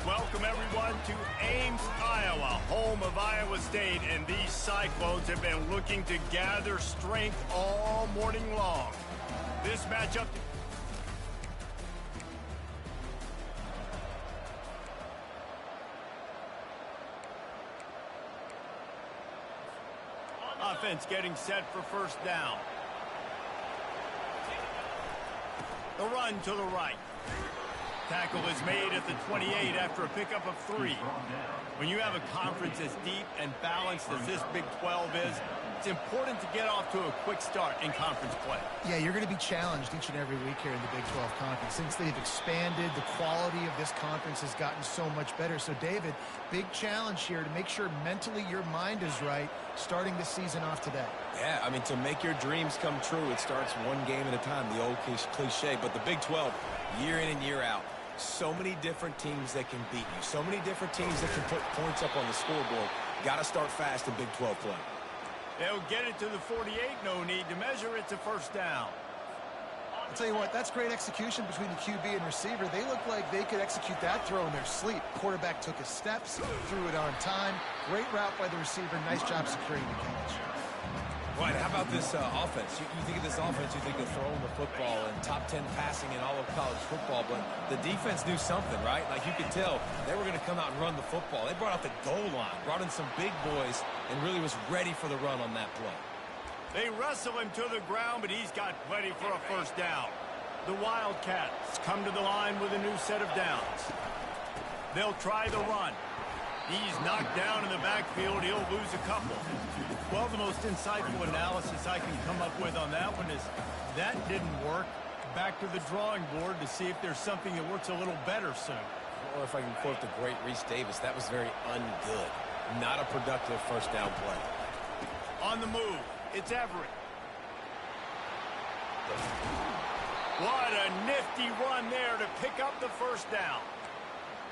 Welcome, everyone, to Ames, Iowa, home of Iowa State, and these Cyclones have been looking to gather strength all morning long. This matchup... Offense getting set for first down. The run to the right. Tackle is made at the 28 after a pickup of 3. When you have a conference as deep and balanced as this Big 12 is, it's important to get off to a quick start in conference play. Yeah, you're going to be challenged each and every week here in the Big 12 Conference. Since they've expanded, the quality of this conference has gotten so much better. So, David, big challenge here to make sure mentally your mind is right starting the season off today. Yeah, I mean, to make your dreams come true, it starts one game at a time, the old cliche. But the Big 12, year in and year out, so many different teams that can beat you, so many different teams that can put points up on the scoreboard. Got to start fast in Big 12 play. They'll get it to the 48, no need to measure it to first down. I'll tell you what, that's great execution between the QB and receiver. They look like they could execute that throw in their sleep. Quarterback took his steps, threw it on time. Great route by the receiver. Nice job securing the catch. Right, how about this offense? You think of this offense, you think of throwing the football and top 10 passing in all of college football, but the defense knew something, right? Like you could tell they were going to come out and run the football. They brought out the goal line, brought in some big boys, and really was ready for the run on that play. They wrestle him to the ground, but he's got plenty for a first down. The Wildcats come to the line with a new set of downs. They'll try the run. He's knocked down in the backfield. He'll lose a couple. Well, the most insightful analysis I can come up with on that one is that didn't work. Back to the drawing board to see if there's something that works a little better soon. Or if I can quote the great Reese Davis, that was very ungood. Not a productive first down play. On the move, it's Everett. What a nifty run there to pick up the first down.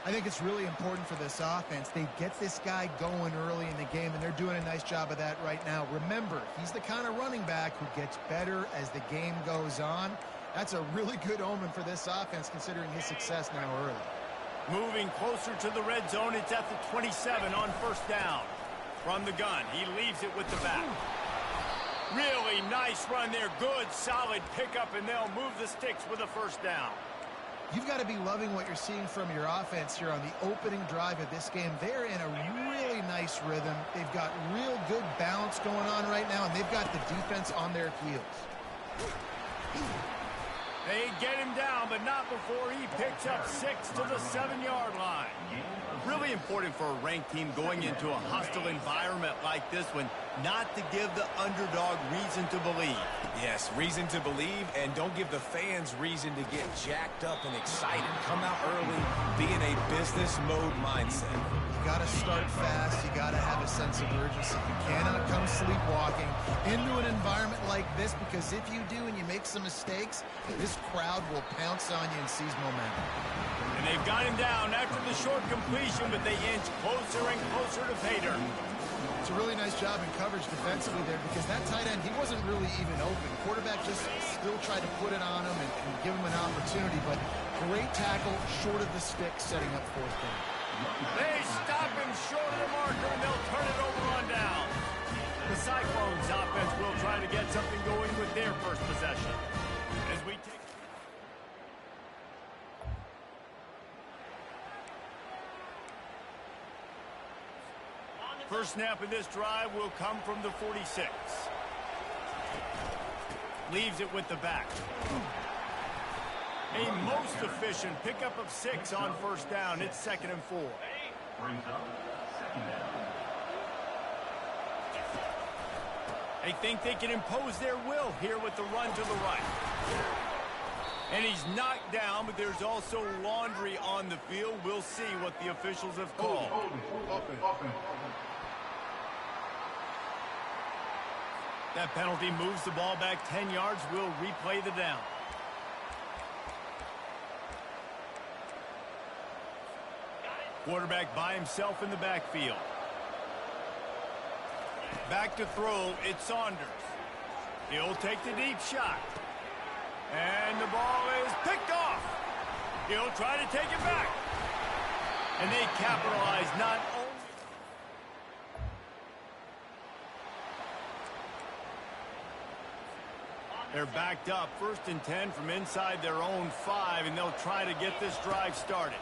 I think it's really important for this offense. They get this guy going early in the game, and they're doing a nice job of that right now. Remember, he's the kind of running back who gets better as the game goes on. That's a really good omen for this offense, considering his success now early. Moving closer to the red zone, it's at the 27 on first down. From the gun, he leaves it with the back. Really nice run there. Good, solid pickup, and they'll move the sticks with a first down. You've got to be loving what you're seeing from your offense here on the opening drive of this game. They're in a really nice rhythm. They've got real good balance going on right now, and they've got the defense on their heels. They get him down, but not before he picks up 6 to the 7-yard line. Really important for a ranked team going into a hostile environment like this one, not to give the underdog reason to believe. Yes, reason to believe, and don't give the fans reason to get jacked up and excited. Come out early, be in a business mode mindset. You got to start fast. You got to have a sense of urgency. You cannot come sleepwalking into an environment like this, because if you do and you make some mistakes, this crowd will pounce on you and seize momentum. And they've got him down after the short completion, but they inch closer and closer to pay dirt. It's a really nice job in coverage defensively there, because that tight end, he wasn't really even open. Quarterback just still tried to put it on him and give him an opportunity, but great tackle short of the stick, setting up fourth down. They stop him short of the marker, and they'll turn it over on down. The Cyclones offense will try to get something going with their first possession. As we take... First snap of this drive will come from the 46. Leaves it with the back. A most efficient pickup of 6 on first down. It's 2nd and 4. Brings up 2nd down. They think they can impose their will here with the run to the right. And he's knocked down, but there's also laundry on the field. We'll see what the officials have called. That penalty moves the ball back 10 yards. We'll replay the down. Quarterback by himself in the backfield. Back to throw, it's Saunders. He'll take the deep shot. And the ball is picked off. He'll try to take it back. And they capitalize not only... They're backed up, 1st and 10 from inside their own 5, and they'll try to get this drive started.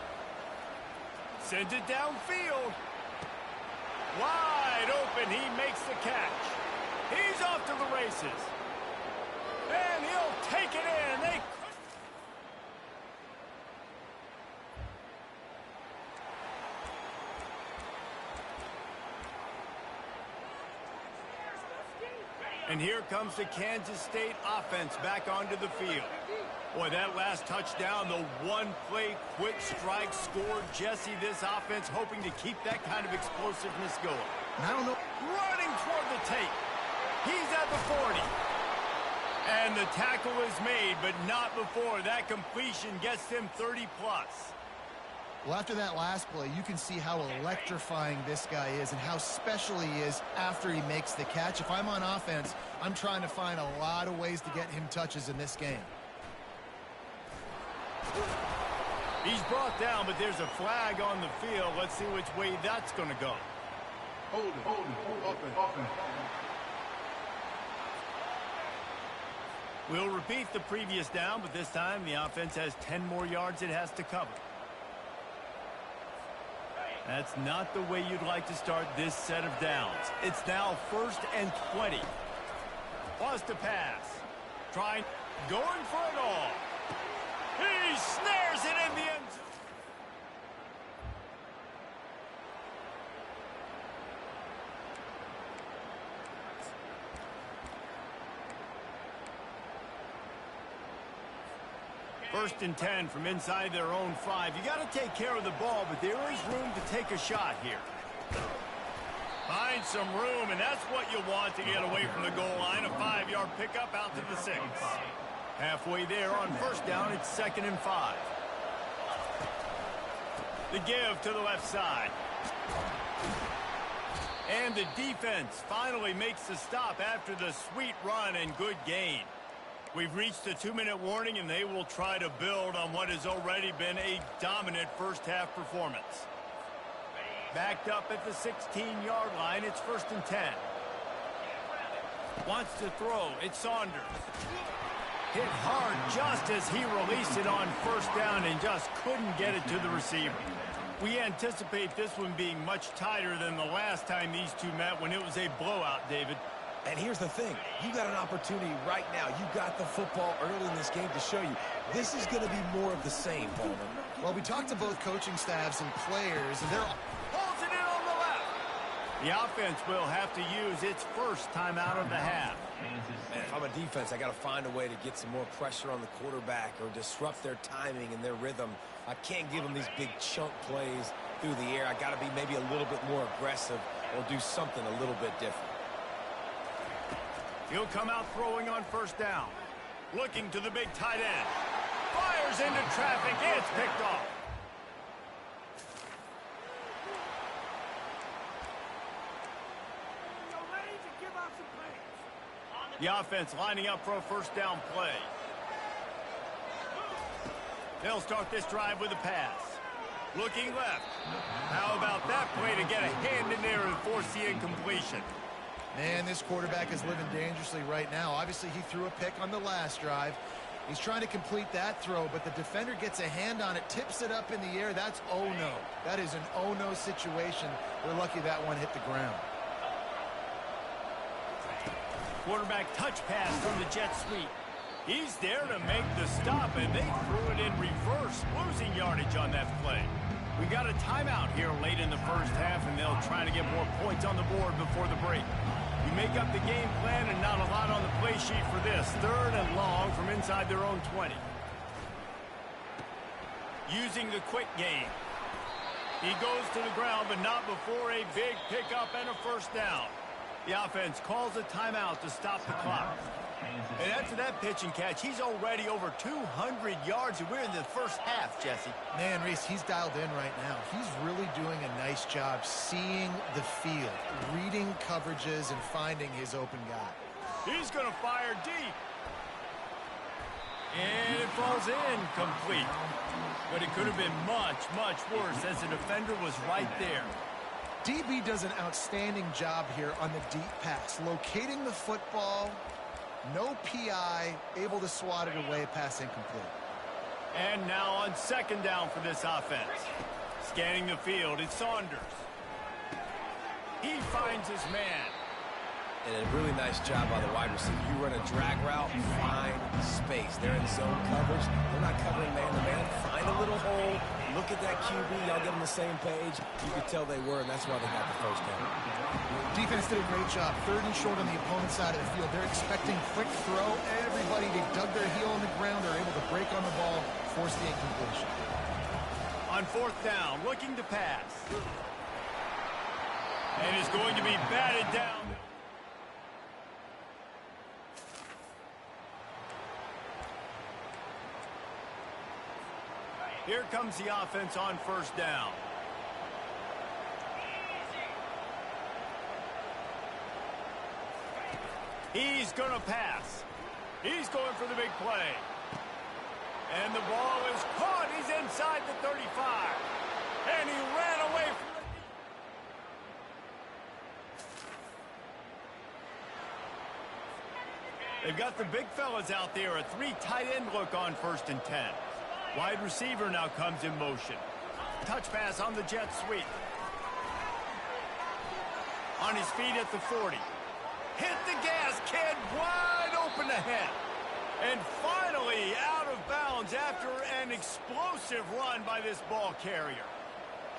Sends it downfield. Wide open, he makes the catch. He's off to the races. And he'll take it in. They... And here comes the Kansas State offense back onto the field. Boy, that last touchdown, the one-play quick strike scored. Jesse, this offense hoping to keep that kind of explosiveness going. And I don't know. Running toward the tape. He's at the 40. And the tackle is made, but not before that completion gets them 30-plus. Well, after that last play, you can see how electrifying this guy is and how special he is after he makes the catch. If I'm on offense, I'm trying to find a lot of ways to get him touches in this game. He's brought down, but there's a flag on the field. Let's see which way that's going to go. Hold it. We'll repeat the previous down, but this time the offense has 10 more yards it has to cover. That's not the way you'd like to start this set of downs. It's now 1st and 20. Wants to pass. Going for it all. He snares it in the end zone. First and 10 from inside their own 5. You got to take care of the ball, but there is room to take a shot here. Find some room, and that's what you want to get away from the goal line. A 5-yard pickup out to the 6. Halfway there on 1st down, it's 2nd and 5. The give to the left side. And the defense finally makes the stop after the sweet run and good gain. We've reached the 2-minute warning, and they will try to build on what has already been a dominant first-half performance. Backed up at the 16-yard line, it's 1st and 10. Wants to throw, it's Saunders. Hit hard just as he released it on 1st down and just couldn't get it to the receiver. We anticipate this one being much tighter than the last time these two met when it was a blowout, David. And here's the thing. You got an opportunity right now. You got the football early in this game to show you. This is going to be more of the same, Bowman. Well, we talked to both coaching staffs and players, and they're... Pulls it in on the left. The offense will have to use its first timeout of the half. And if I'm a defense, I got to find a way to get some more pressure on the quarterback or disrupt their timing and their rhythm. I can't give them these big chunk plays through the air. I got to be maybe a little bit more aggressive or do something a little bit different. He'll come out throwing on 1st down. Looking to the big tight end. Fires into traffic. It's picked off. The offense lining up for a 1st down play. They'll start this drive with a pass. Looking left. How about that play to get a hand in there and force the incompletion? Man, this quarterback is living dangerously right now. Obviously, he threw a pick on the last drive. He's trying to complete that throw, but the defender gets a hand on it, tips it up in the air. That's oh-no. That is an oh-no situation. We're lucky that one hit the ground. Quarterback touch pass from the jet sweep. He's there to make the stop, and they threw it in reverse, losing yardage on that play. We got a timeout here late in the first half, and they'll try to get more points on the board before the break. You make up the game plan and not a lot on the play sheet for this. 3rd and long from inside their own 20. Using the quick game. He goes to the ground, but not before a big pickup and a 1st down. The offense calls a timeout to stop the clock. And after that pitch and catch, he's already over 200 yards, and we're in the first half, Jesse. Man, Reese, he's dialed in right now. He's really doing a nice job seeing the field, reading coverages, and finding his open guy. He's going to fire deep. And it falls incomplete. But it could have been much, much worse as the defender was right there. DB does an outstanding job here on the deep pass, locating the football, no PI, able to swat it away, pass incomplete. And now on second down for this offense. Scanning the field, it's Saunders. He finds his man. And a really nice job by the wide receiver. You run a drag route, find space. They're in zone coverage. They're not covering man-to-man. Find a little hole. Look at that QB. Y'all get on the same page. You could tell they were, and that's why they got the first down. Defense did a great job. 3rd and short on the opponent's side of the field. They're expecting quick throw. Everybody, they dug their heel on the ground. They're able to break on the ball, force the incompletion. On 4th down, looking to pass. And is going to be batted down. Here comes the offense on 1st down. He's going to pass. He's going for the big play. And the ball is caught. He's inside the 35. And he ran away from the... They've got the big fellas out there. A 3 tight end look on 1st and 10. Wide receiver now comes in motion. Touch pass on the jet sweep. On his feet at the 40. Hit the gas, kid. Wide open ahead. And finally out of bounds after an explosive run by this ball carrier.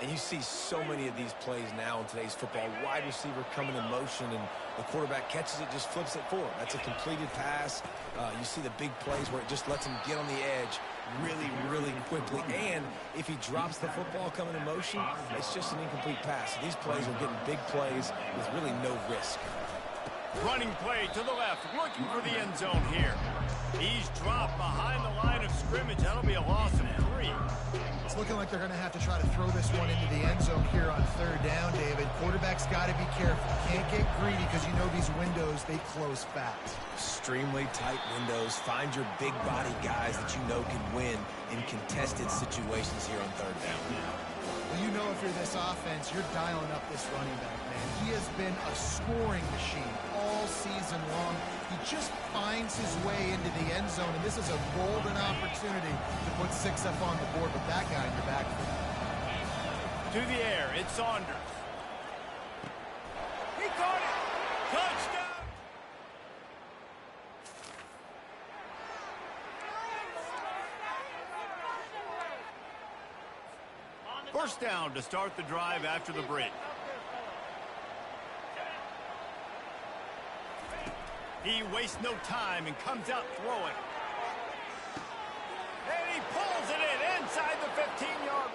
And you see so many of these plays now in today's football. Wide receiver coming in motion, and the quarterback catches it, just flips it forward. That's a completed pass. You see the big plays where it just lets him get on the edge really, really quickly. And if he drops the football coming in motion, it's just an incomplete pass. So these plays are getting big plays with really no risk. Running play to the left, looking for the end zone here. He's dropped behind the line of scrimmage. That'll be a loss of 3. It's looking like they're going to have to try to throw this one into the end zone here on 3rd down, David. Quarterback's got to be careful. Can't get greedy because you know these windows, they close fast. Extremely tight windows. Find your big body guys that you know can win in contested situations here on 3rd down. Well, you know if you're this offense, you're dialing up this running back, man. He has been a scoring machine all season long. He just finds his way into the end zone, and this is a golden opportunity to put 6 up on the board with that guy in your backfield. To the air, it's Saunders. He caught it! Touchdown! First down to start the drive after the break. He wastes no time and comes out throwing. And he pulls it in inside the 15-yard line.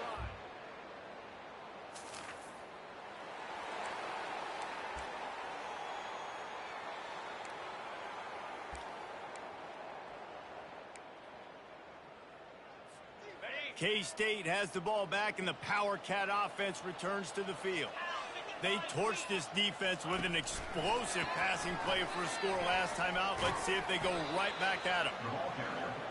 K-State has the ball back, and the Power Cat offense returns to the field. They torched this defense with an explosive passing play for a score last time out. Let's see if they go right back at him.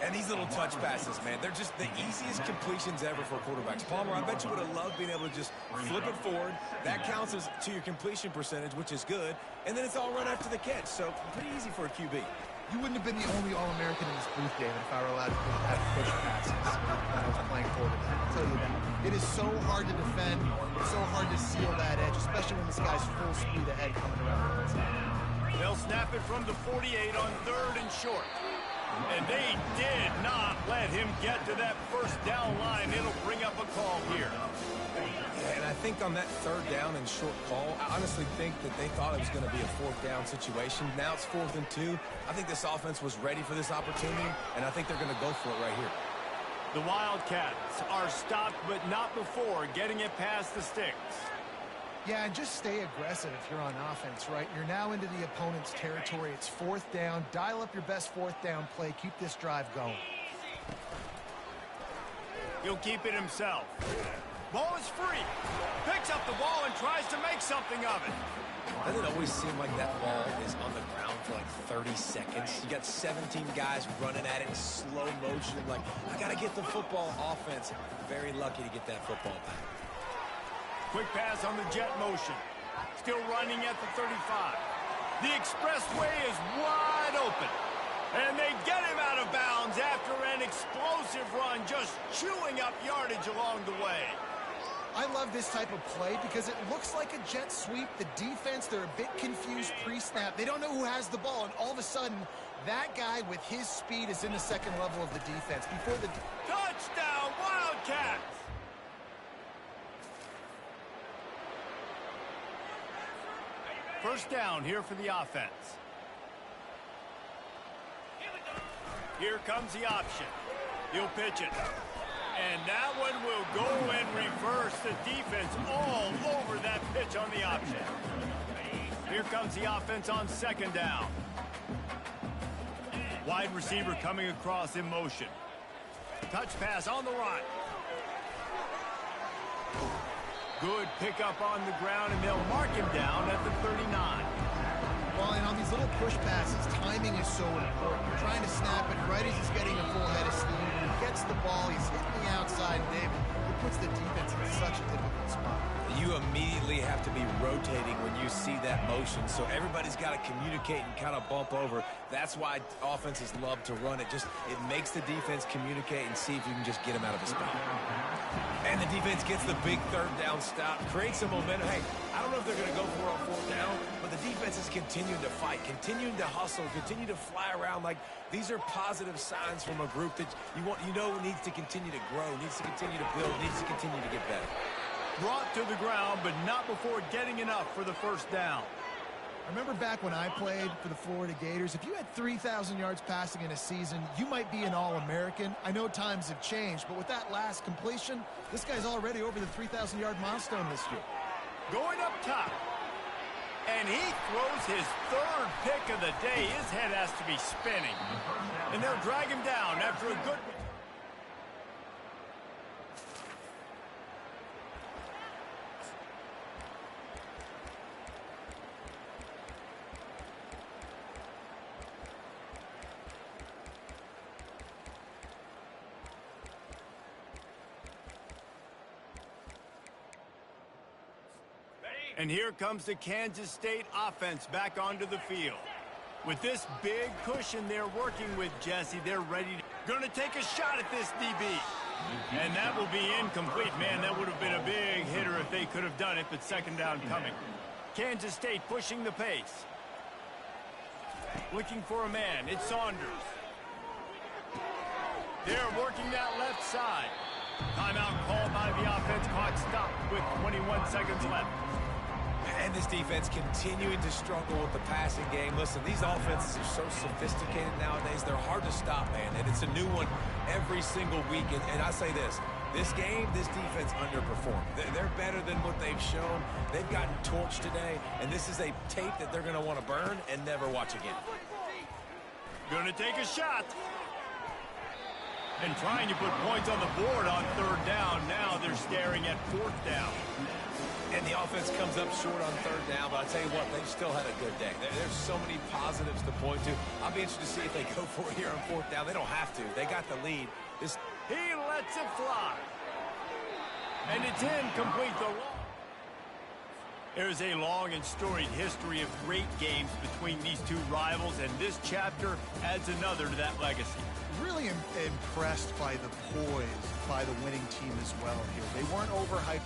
And these little touch passes, man, they're just the easiest completions ever for quarterbacks. Palmer, I bet you would have loved being able to just flip it forward. That counts as to your completion percentage, which is good. And then it's all run after the catch. So pretty easy for a QB. You wouldn't have been the only All-American in this booth, David, if I were allowed to have push passes when I was playing quarterback. I'll tell you that. It is so hard to defend. It's so hard to seal that edge, especially when this guy's full speed ahead coming around the inside. They'll snap it from the 48 on 3rd and short. And they did not let him get to that first down line. It'll bring up a call here. Yeah, and I think on that 3rd down and short call, I honestly think that they thought it was going to be a 4th down situation. Now it's 4th and 2. I think this offense was ready for this opportunity, and I think they're going to go for it right here. The Wildcats are stopped, but not before getting it past the sticks. Yeah, and just stay aggressive if you're on offense, right? You're now into the opponent's territory. It's 4th down. Dial up your best 4th down play. Keep this drive going. He'll keep it himself. Ball is free. Picks up the ball and tries to make something of it. Doesn't it always seem like that ball is on the ground for like 30 30 seconds. You got 17 guys running at it in slow motion. Like, I got to get the football. Offense, very lucky to get that football back. Quick pass on the jet motion. Still running at the 35. The expressway is wide open. And they get him out of bounds after an explosive run, just chewing up yardage along the way. I love this type of play because it looks like a jet sweep. The defense, they're a bit confused pre-snap. They don't know who has the ball, and all of a sudden, that guy with his speed is in the second level of the defense. Before the touchdown, Wildcats! First down here for the offense. Here comes the option. He'll pitch it. And that one will go and reverse. The defense all over that pitch on the option. Here comes the offense on second down. Wide receiver coming across in motion. Touch pass on the run. Good pickup on the ground, and they'll mark him down at the 39. Well, and on these little push passes, timing is so important. You're trying to snap it right as he's getting a full head of steam. He gets the ball, he's hitting the outside, and David, it puts the defense in such a difficult spot. You immediately have to be rotating when you see that motion, so everybody's got to communicate and kind of bump over. That's why offenses love to run it. It makes the defense communicate and see if you can just get him out of a spot. And the defense gets the big third down stop, creates some momentum. Hey, I don't know if they're going to go for it on fourth down, but the defense is continuing to fight, continuing to hustle, continue to fly around. Like, these are positive signs from a group that you know needs to continue to grow, needs to continue to build, needs to continue to get better. Brought to the ground, but not before getting enough for the first down. I remember back when I played for the Florida Gators, if you had 3,000 yards passing in a season, you might be an All-American. I know times have changed, but with that last completion, this guy's already over the 3,000-yard milestone this year. Going up top. And he throws his third pick of the day. His head has to be spinning. And they'll drag him down after a good... And here comes the Kansas State offense back onto the field. With this big cushion they're working with, Jesse, they're ready to... Going to take a shot at this DB. And that will be incomplete. Man, that would have been a big hitter if they could have done it, but second down coming. Kansas State pushing the pace. Looking for a man. It's Saunders. They're working that left side. Timeout called by the offense. Clock stopped with 21 seconds left. And this defense continuing to struggle with the passing game. Listen, these offenses are so sophisticated nowadays. They're hard to stop, man. And it's a new one every single week. And I say this game, this defense underperformed. They're better than what they've shown. They've gotten torched today. And this is a tape that they're going to want to burn and never watch again. Going to take a shot. And trying to put points on the board on third down. Now they're staring at fourth down. And the offense comes up short on third down, but I'll tell you what, they still had a good day. There's so many positives to point to. I'll be interested to see if they go for it here on fourth down. They don't have to. They got the lead. He lets it fly. And it's incomplete. There's a long and storied history of great games between these two rivals, and this chapter adds another to that legacy. Really impressed by the poise by the winning team as well here. They weren't overhyped.